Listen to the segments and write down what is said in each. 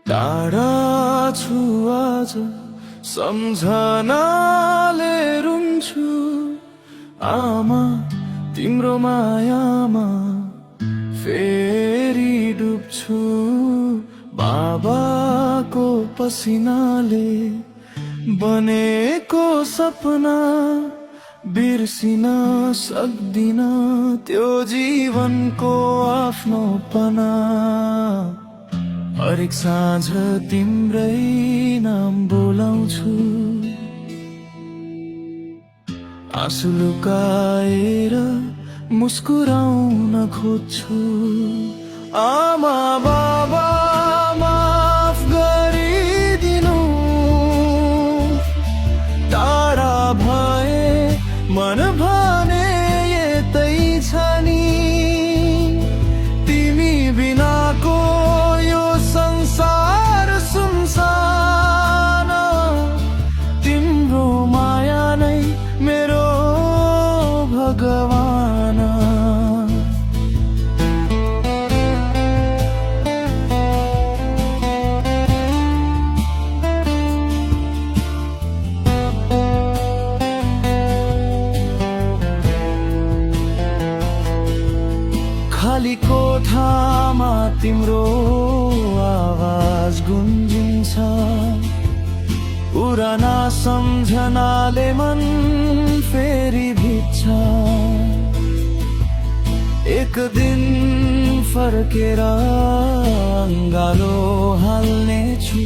टाढा छु आज सम्झनाले रुन्छु आमा तिम्रो मायामा फेरि डुब्छु बाबाको पसिनाले बनेको सपना बिर्सिन सक्दिन त्यो जीवनको आफ्नोपना हरेक साँझ तिम्रै नाम बोलाउँछु आँसु लुकाएर मुस्कुराउन खोज्छु आमा बाबा माफ गरिदिनु टाढा भए मन भने यतै छ नि तिमी बिनाको यो संसार सुनसान तिम्रो माया नै मेरो भगवान खाली कोठामा तिम्रो आवाज गुन्जिन्छ पुराना सम्झनाले मन फेरि भिज्छ एक दिन फर्केर अङ्गालो हाल्नेछु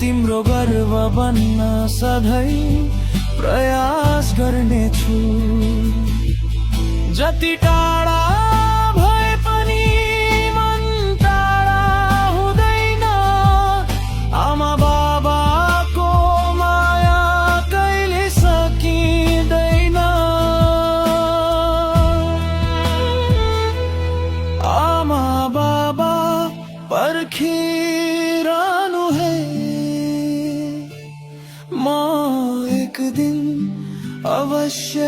तिम्रो गर्व बन्न सधैँ प्रयास गर्नेछु जति टाढा भए पनि मन टाढा हुँदैन आमा बाबाको माया कहिले सकिँदैन आमा बाबा पर्खिरहनु है म एक दिन अवश्य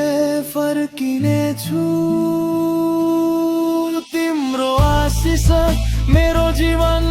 फर्किनेछु तिम्रो आशिष मेरो जीवन